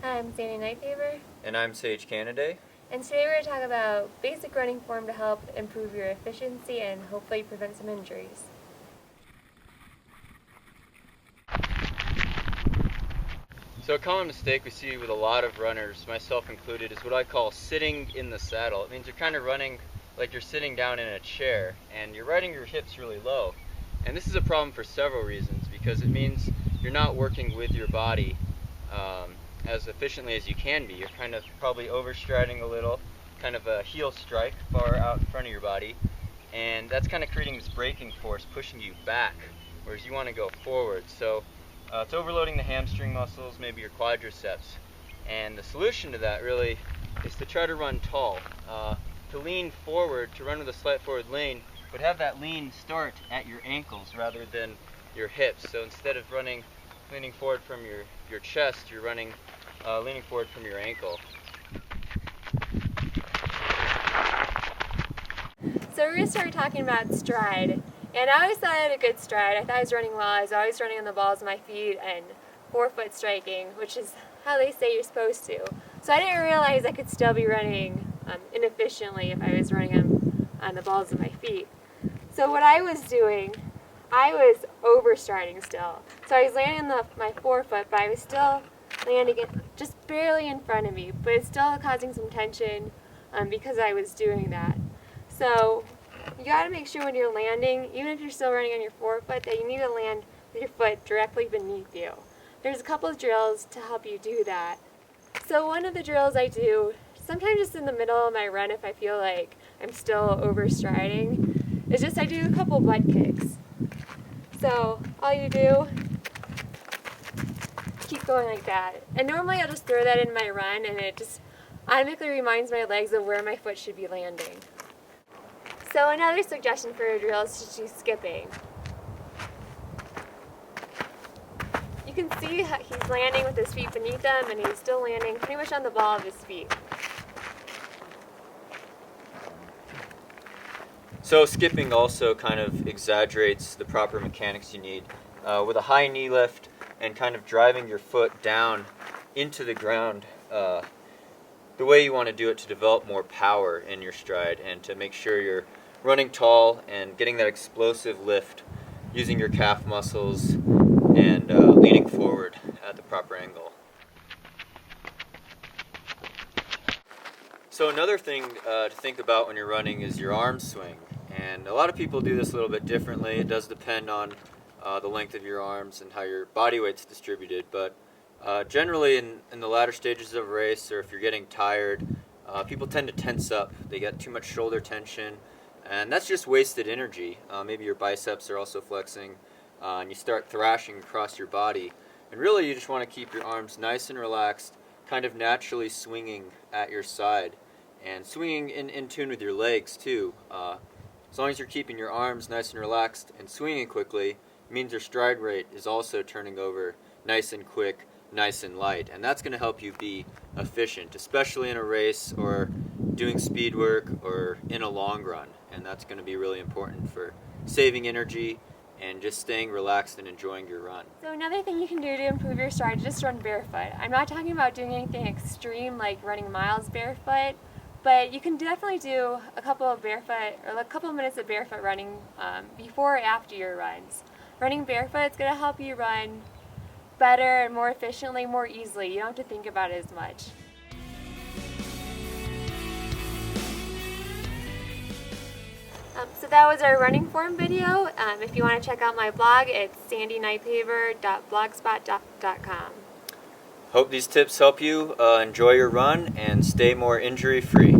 Hi, I'm Sandi Nypaver. And I'm Canaday. And today we're going to talk about basic running form to help improve your efficiency and hopefully prevent some injuries. So a common mistake we see with a lot of runners, myself included, is what I call sitting in the saddle. It means you're kind of running like you're sitting down in a chair and you're riding your hips really low. And this is a problem for several reasons, because it means you're not working with your body as efficiently as you can be. You're kind of probably overstriding a little, kind of a heel strike far out in front of your body, and that's kind of creating this braking force pushing you back, whereas you want to go forward. So it's overloading the hamstring muscles, maybe your quadriceps. And the solution to that really is to try to run tall, to lean forward, to run with a slight forward lean, but have that lean start at your ankles rather than your hips. So instead of leaning forward from your chest, you're leaning forward from your ankle. So we're going to start talking about stride. And I always thought I had a good stride. I thought I was running well. I was always running on the balls of my feet and forefoot striking, which is how they say you're supposed to. So I didn't realize I could still be running inefficiently if I was running on the balls of my feet. So what I was doing, I was overstriding still. So I was landing on my forefoot, but I was still landing it just barely in front of me, but it's still causing some tension because I was doing that. So you got to make sure when you're landing, even if you're still running on your forefoot, that you need to land with your foot directly beneath you. There's a couple of drills to help you do that. So one of the drills I do, sometimes just in the middle of my run if I feel like I'm still overstriding, is just I do a couple butt kicks. So all you do, keep going like that. And normally I'll just throw that in my run and it just automatically reminds my legs of where my foot should be landing. So another suggestion for a drill is to do skipping. You can see how he's landing with his feet beneath him and he's still landing pretty much on the ball of his feet. So skipping also kind of exaggerates the proper mechanics you need. With a high knee lift and kind of driving your foot down into the ground, the way you want to do it to develop more power in your stride and to make sure you're running tall and getting that explosive lift using your calf muscles and leaning forward at the proper angle. So another thing to think about when you're running is your arm swing. And a lot of people do this a little bit differently. It does depend on the length of your arms and how your body weight's distributed. But generally in the latter stages of a race, or if you're getting tired, people tend to tense up. They get too much shoulder tension, and that's just wasted energy. Maybe your biceps are also flexing, and you start thrashing across your body. And really you just want to keep your arms nice and relaxed, kind of naturally swinging at your side, and swinging in tune with your legs too. As long as you're keeping your arms nice and relaxed and swinging quickly, it means your stride rate is also turning over nice and quick, nice and light. And that's going to help you be efficient, especially in a race or doing speed work or in a long run. And that's going to be really important for saving energy and just staying relaxed and enjoying your run. So another thing you can do to improve your stride is just run barefoot. I'm not talking about doing anything extreme like running miles barefoot, but you can definitely do a couple of minutes of barefoot running before or after your runs. Running barefoot is going to help you run better and more efficiently, more easily. You don't have to think about it as much. So that was our running form video. If you want to check out my blog, it's sandinypaver.blogspot.com. Hope these tips help you enjoy your run and stay more injury free.